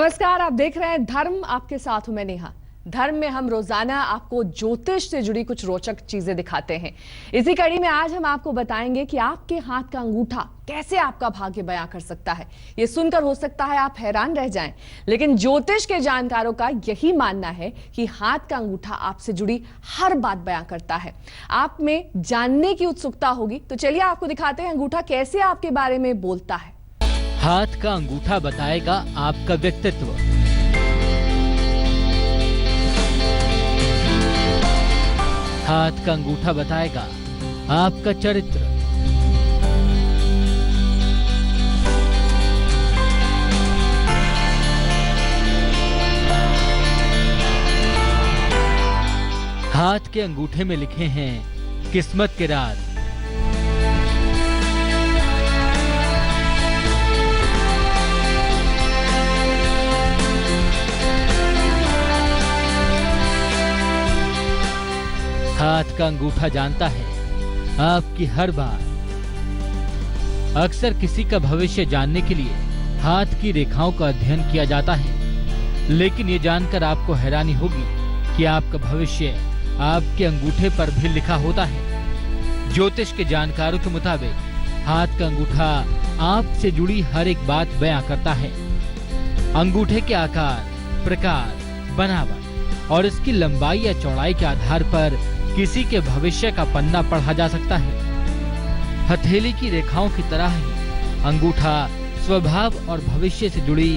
नमस्कार, आप देख रहे हैं धर्म, आपके साथ हूं मैं नेहा। धर्म में हम रोजाना आपको ज्योतिष से जुड़ी कुछ रोचक चीजें दिखाते हैं। इसी कड़ी में आज हम आपको बताएंगे कि आपके हाथ का अंगूठा कैसे आपका भाग्य बयां कर सकता है। ये सुनकर हो सकता है आप हैरान रह जाएं, लेकिन ज्योतिष के जानकारों का यही मानना है कि हाथ का अंगूठा आपसे जुड़ी हर बात बयां करता है। आप में जानने की उत्सुकता होगी, तो चलिए आपको दिखाते हैं अंगूठा कैसे आपके बारे में बोलता है। हाथ का अंगूठा बताएगा आपका व्यक्तित्व। हाथ का अंगूठा बताएगा आपका चरित्र। हाथ के अंगूठे में लिखे हैं किस्मत के राज। हाथ का अंगूठा जानता है आपकी हर बात। अक्सर किसी का भविष्य जानने के लिए हाथ की रेखाओं का अध्ययन किया जाता है, लेकिन ये जानकर आपको हैरानी होगी कि आपका भविष्य आपके अंगूठे पर भी लिखा होता है। ज्योतिष के जानकारों के मुताबिक हाथ का अंगूठा आपसे जुड़ी हर एक बात बयां करता है। अंगूठे के आकार, प्रकार, बनावट और इसकी लंबाई या चौड़ाई के आधार पर किसी के भविष्य का पन्ना पढ़ा जा सकता है। हथेली की रेखाओं की तरह ही अंगूठा स्वभाव और भविष्य से जुड़ी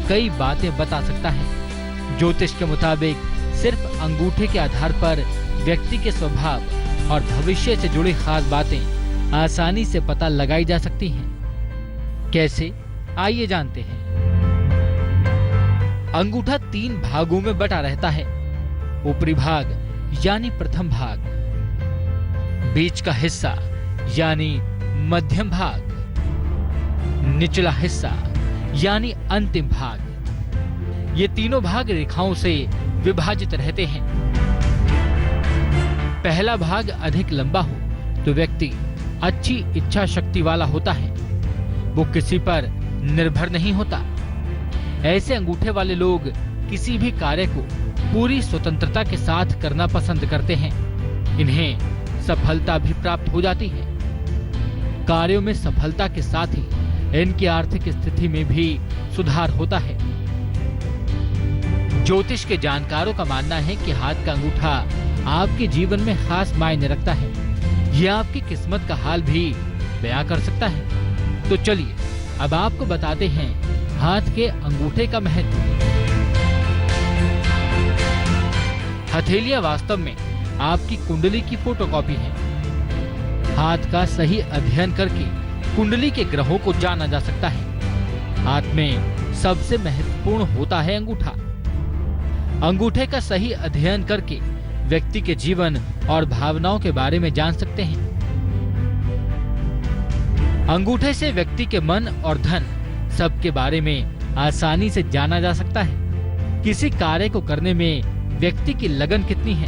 कई बातें बता सकता है। ज्योतिष के मुताबिक सिर्फ अंगूठे के आधार पर व्यक्ति के स्वभाव और भविष्य से जुड़ी खास बातें आसानी से पता लगाई जा सकती हैं। कैसे? आइए जानते हैं। अंगूठा 3 भागों में बटा रहता है। ऊपरी भाग यानी प्रथम भाग, बीच का हिस्सा यानी मध्यम भाग, निचला हिस्सा यानी अंतिम भाग। ये तीनों भाग रेखाओं से विभाजित रहते हैं। पहला भाग अधिक लंबा हो तो व्यक्ति अच्छी इच्छा शक्ति वाला होता है, वो किसी पर निर्भर नहीं होता। ऐसे अंगूठे वाले लोग किसी भी कार्य को पूरी स्वतंत्रता के साथ करना पसंद करते हैं। इन्हें सफलता भी प्राप्त हो जाती है। कार्यों में सफलता के साथ ही इनकी आर्थिक स्थिति में भी सुधार होता है। ज्योतिष के जानकारों का मानना है कि हाथ का अंगूठा आपके जीवन में खास मायने रखता है। यह आपकी किस्मत का हाल भी बयां कर सकता है। तो चलिए अब आपको बताते हैं हाथ के अंगूठे का महत्व। हथेलियां वास्तव में आपकी कुंडली की फोटोकॉपी है। हाथ का सही अध्ययन करके कुंडली के ग्रहों को जाना जा सकता है। हाथ में सबसे महत्वपूर्ण होता है अंगूठा। अंगूठे का सही अध्ययन करके व्यक्ति के जीवन और भावनाओं के बारे में जान सकते हैं। अंगूठे से व्यक्ति के मन और धन सबके बारे में आसानी से जाना जा सकता है। किसी कार्य को करने में व्यक्ति की लगन कितनी है,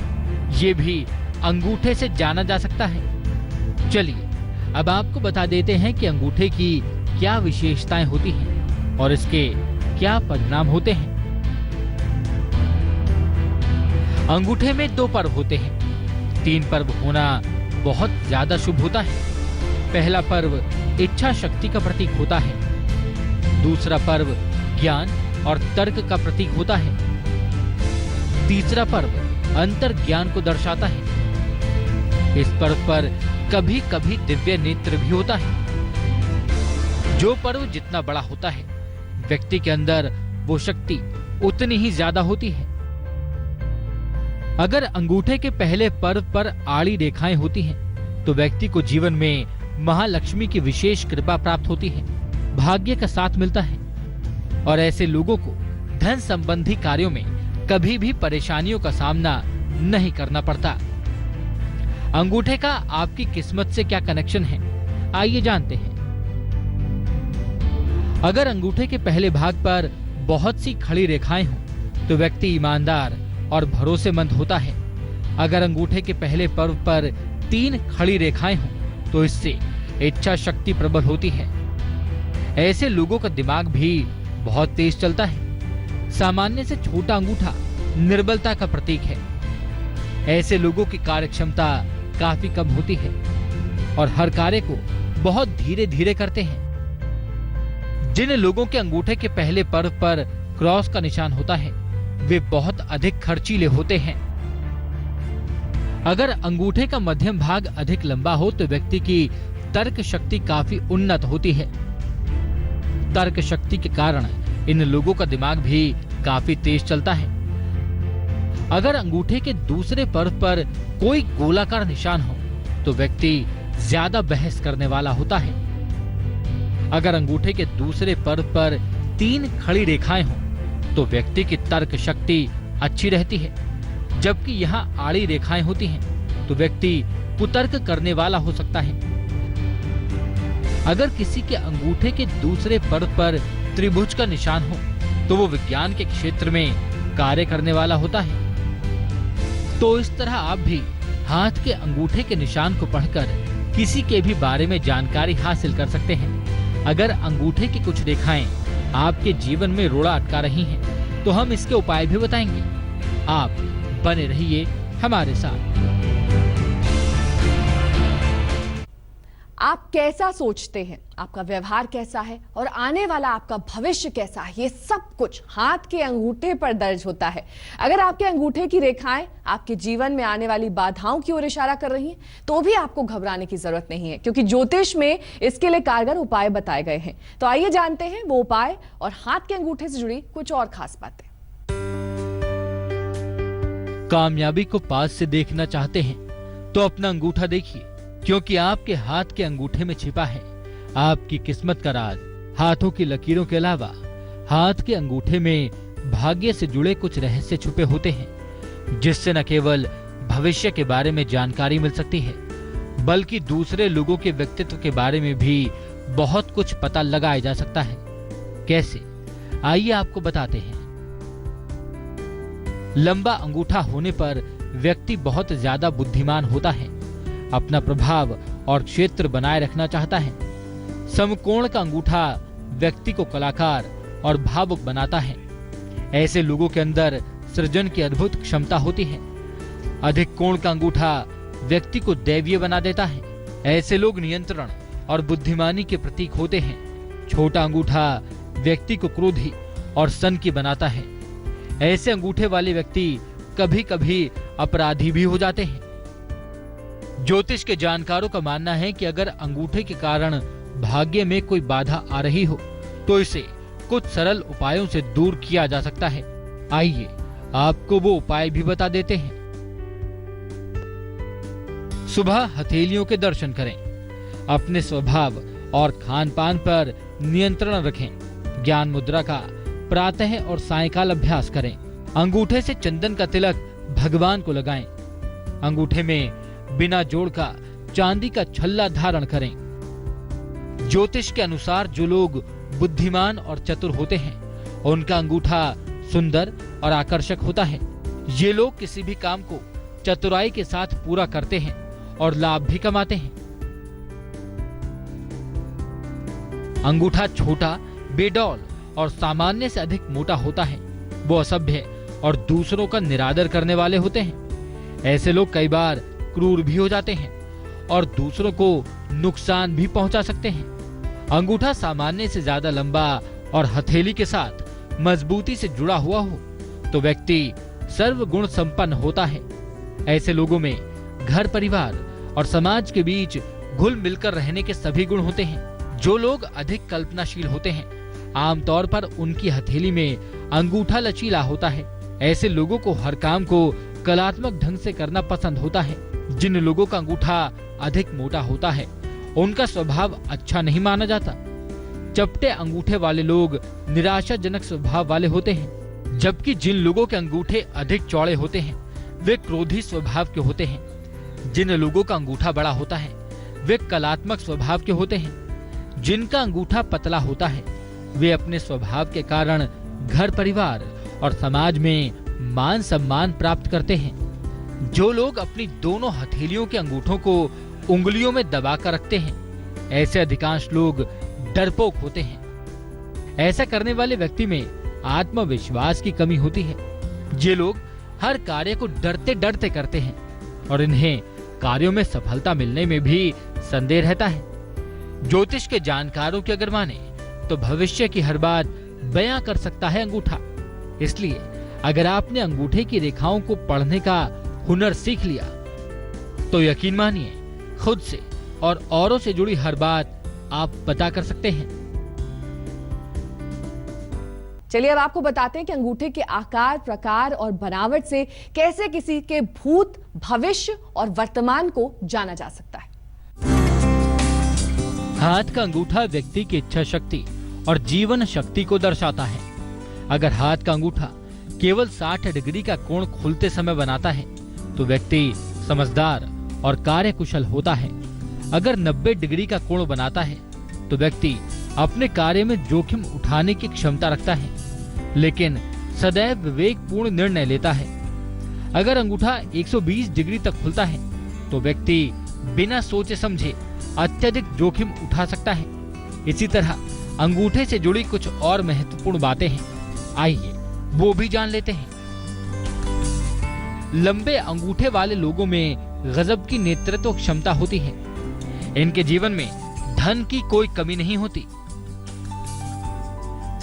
ये भी अंगूठे से जाना जा सकता है। चलिए अब आपको बता देते हैं कि अंगूठे की क्या विशेषताएं होती हैं और इसके क्या परिणाम होते हैं। अंगूठे में 2 पर्व होते हैं। 3 पर्व होना बहुत ज्यादा शुभ होता है। पहला पर्व इच्छा शक्ति का प्रतीक होता है। दूसरा पर्व ज्ञान और तर्क का प्रतीक होता है। तीसरा पर्व अंतर ज्ञान को दर्शाता है। इस पर्व पर कभी कभी दिव्य नेत्र भी होता है। जो पर्व जितना बड़ा होता है, व्यक्ति के अंदर वो शक्ति उतनी ही ज्यादा होती है। अगर अंगूठे के पहले पर्व पर आड़ी रेखाएं होती हैं, तो व्यक्ति को जीवन में महालक्ष्मी की विशेष कृपा प्राप्त होती है, भाग्य का साथ मिलता है और ऐसे लोगों को धन संबंधी कार्यों में कभी भी परेशानियों का सामना नहीं करना पड़ता। अंगूठे का आपकी किस्मत से क्या कनेक्शन है, आइए जानते हैं। अगर अंगूठे के पहले भाग पर बहुत सी खड़ी रेखाएं हों, तो व्यक्ति ईमानदार और भरोसेमंद होता है। अगर अंगूठे के पहले पर्व पर 3 खड़ी रेखाएं हों, तो इससे इच्छा शक्ति प्रबल होती है। ऐसे लोगों का दिमाग भी बहुत तेज चलता है। सामान्य से छोटा अंगूठा निर्बलता का प्रतीक है। ऐसे लोगों की कार्य क्षमता काफी कम होती है और हर कार्य को बहुत धीरे धीरे करते हैं। जिन लोगों के अंगूठे के पहले पर्व पर क्रॉस का निशान होता है वे बहुत अधिक खर्चीले होते हैं। अगर अंगूठे का मध्यम भाग अधिक लंबा हो तो व्यक्ति की तर्क शक्ति काफी उन्नत होती है। तर्क शक्ति के कारण इन लोगों का दिमाग भी काफी तेज चलता है। अगर अंगूठे के दूसरे पर्व पर कोई गोलाकार निशान हो तो व्यक्ति ज्यादा बहस करने वाला होता है। अगर अंगूठे के दूसरे पर्व पर 3 खड़ी रेखाएं हों तो व्यक्ति की तर्क शक्ति अच्छी रहती है, जबकि यहाँ आड़ी रेखाएं होती हैं तो व्यक्ति कुतर्क करने वाला हो सकता है। अगर किसी के अंगूठे के दूसरे पर्व पर त्रिभुज का निशान हो तो वो विज्ञान के क्षेत्र में कार्य करने वाला होता है। तो इस तरह आप भी हाथ के अंगूठे के निशान को पढ़कर किसी के भी बारे में जानकारी हासिल कर सकते हैं। अगर अंगूठे की कुछ रेखाएं आपके जीवन में रोड़ा अटका रही हैं, तो हम इसके उपाय भी बताएंगे। आप बने रहिए हमारे साथ। आप कैसा सोचते हैं, आपका व्यवहार कैसा है और आने वाला आपका भविष्य कैसा है, ये सब कुछ हाथ के अंगूठे पर दर्ज होता है। अगर आपके अंगूठे की रेखाएं आपके जीवन में आने वाली बाधाओं की ओर इशारा कर रही हैं, तो भी आपको घबराने की जरूरत नहीं है, क्योंकि ज्योतिष में इसके लिए कारगर उपाय बताए गए हैं। तो आइए जानते हैं वो उपाय और हाथ के अंगूठे से जुड़ी कुछ और खास बातें। कामयाबी को पास से देखना चाहते हैं तो अपना अंगूठा देखिए, क्योंकि आपके हाथ के अंगूठे में छिपा है आपकी किस्मत का राज। हाथों की लकीरों के अलावा हाथ के अंगूठे में भाग्य से जुड़े कुछ रहस्य छुपे होते हैं, जिससे न केवल भविष्य के बारे में जानकारी मिल सकती है, बल्कि दूसरे लोगों के व्यक्तित्व के बारे में भी बहुत कुछ पता लगाया जा सकता है। कैसे, आइए आपको बताते हैं। लंबा अंगूठा होने पर व्यक्ति बहुत ज्यादा बुद्धिमान होता है, अपना प्रभाव और क्षेत्र बनाए रखना चाहता है। समकोण का अंगूठा व्यक्ति को कलाकार और भावुक बनाता है। ऐसे लोगों के अंदर सृजन की अद्भुत क्षमता होती है। अधिक कोण का अंगूठा व्यक्ति को दैवीय बना देता है। ऐसे लोग नियंत्रण और बुद्धिमानी के प्रतीक होते हैं। छोटा अंगूठा व्यक्ति को क्रोधी और सन की बनाता है। ऐसे अंगूठे वाले व्यक्ति कभी कभी अपराधी भी हो जाते हैं। ज्योतिष के जानकारों का मानना है कि अगर अंगूठे के कारण भाग्य में कोई बाधा आ रही हो तो इसे कुछ सरल उपायों से दूर किया जा सकता है। आइए आपको वो उपाय भी बता देते हैं। सुबह हथेलियों के दर्शन करें। अपने स्वभाव और खान पान पर नियंत्रण रखें। ज्ञान मुद्रा का प्रातः और सायंकाल अभ्यास करें। अंगूठे से चंदन का तिलक भगवान को लगाएं। अंगूठे में बिना जोड़ का चांदी का छल्ला धारण करें। ज्योतिष के अनुसार जो लोग बुद्धिमान और चतुर होते हैं उनका अंगूठा सुंदर और आकर्षक होता है। ये लोग किसी भी काम को चतुराई के साथ पूरा करते हैं और लाभ भी कमाते हैं। अंगूठा छोटा, बेडौल और सामान्य से अधिक मोटा होता है। वो असभ्य और दूसरों का निरादर करने वाले होते हैं। ऐसे लोग कई बार क्रूर भी हो जाते हैं और दूसरों को नुकसान भी पहुंचा सकते हैं। अंगूठा सामान्य से ज्यादा लंबा और हथेली के साथ मजबूती से जुड़ा हुआ हो तो व्यक्ति सर्वगुण संपन्न होता है। ऐसे लोगों में घर, परिवार और समाज के बीच घुल मिलकर रहने के सभी गुण होते हैं। जो लोग अधिक कल्पनाशील होते हैं आमतौर पर उनकी हथेली में अंगूठा लचीला होता है। ऐसे लोगों को हर काम को कलात्मक ढंग से करना पसंद होता है। जिन लोगों का अंगूठा अधिक मोटा होता है उनका स्वभाव अच्छा नहीं माना जाता। चपटे अंगूठे वाले लोग निराशाजनक स्वभाव वाले होते हैं, जबकि जिन लोगों के अंगूठे अधिक चौड़े होते हैं वे क्रोधी स्वभाव के होते हैं। जिन लोगों का अंगूठा बड़ा होता है वे कलात्मक स्वभाव के होते हैं। जिनका अंगूठा पतला होता है वे अपने स्वभाव के कारण घर, परिवार और समाज में मान सम्मान प्राप्त करते हैं। जो लोग अपनी दोनों हथेलियों के अंगूठों को उंगलियों में दबाकर रखते हैं ऐसे अधिकांश लोग डरपोक होते हैं। ऐसा करने वाले व्यक्ति में आत्मविश्वास की कमी होती है। ये लोग हर कार्य को डरते डरते करते हैं और इन्हें कार्यों में सफलता मिलने में भी संदेह रहता है। ज्योतिष के जानकारों की अगर माने तो भविष्य की हर बात बयां कर सकता है अंगूठा। इसलिए अगर आपने अंगूठे की रेखाओं को पढ़ने का हुनर सीख लिया तो यकीन मानिए खुद से और औरों से जुड़ी हर बात आप पता कर सकते हैं। चलिए अब आपको बताते हैं कि अंगूठे के आकार, प्रकार और बनावट से कैसे किसी के भूत, भविष्य और वर्तमान को जाना जा सकता है। हाथ का अंगूठा व्यक्ति की इच्छा शक्ति और जीवन शक्ति को दर्शाता है। अगर हाथ का अंगूठा केवल 60 डिग्री का कोण खुलते समय बनाता है तो व्यक्ति समझदार और कार्यकुशल होता है। अगर 90 डिग्री का कोण बनाता है तो व्यक्ति अपने कार्य में जोखिम उठाने की क्षमता रखता है, लेकिन सदैव विवेकपूर्ण निर्णय लेता है। अगर अंगूठा 120 डिग्री तक खुलता है तो व्यक्ति बिना सोचे समझे अत्यधिक जोखिम उठा सकता है। इसी तरह अंगूठे से जुड़ी कुछ और महत्वपूर्ण बातें हैं, आइए वो भी जान लेते हैं। लंबे अंगूठे वाले लोगों में गजब की नेतृत्व क्षमता होती है। इनके जीवन में धन की कोई कमी नहीं होती।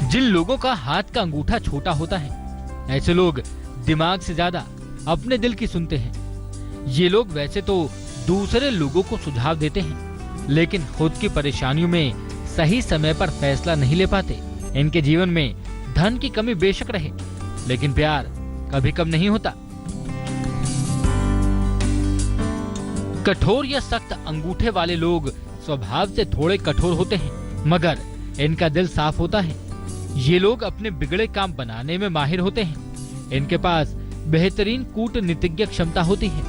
जिन लोगों का हाथ का अंगूठा छोटा होता है ऐसे लोग दिमाग से ज्यादा अपने दिल की सुनते हैं। ये लोग वैसे तो दूसरे लोगों को सुझाव देते हैं, लेकिन खुद की परेशानियों में सही समय पर फैसला नहीं ले पाते। इनके जीवन में धन की कमी बेशक रहे, लेकिन प्यार कभी कम नहीं होता। कठोर या सख्त अंगूठे वाले लोग स्वभाव से थोड़े कठोर होते हैं, मगर इनका दिल साफ होता है। ये लोग अपने बिगड़े काम बनाने में माहिर होते हैं। इनके पास बेहतरीन कूटनीतिज्ञ क्षमता होती है।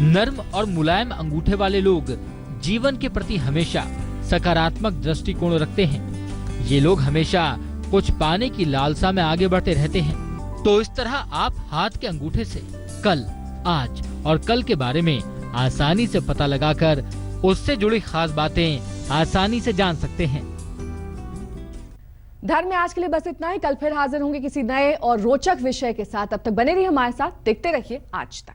नर्म और मुलायम अंगूठे वाले लोग जीवन के प्रति हमेशा सकारात्मक दृष्टिकोण रखते हैं। ये लोग हमेशा कुछ पाने की लालसा में आगे बढ़ते रहते हैं। तो इस तरह आप हाथ के अंगूठे से कल, आज और कल के बारे में आसानी से पता लगाकर उससे जुड़ी खास बातें आसानी से जान सकते हैं। धर्म में आज के लिए बस इतना ही। कल फिर हाजिर होंगे किसी नए और रोचक विषय के साथ। अब तक बने रहिए हमारे साथ, देखते रहिए आज तक।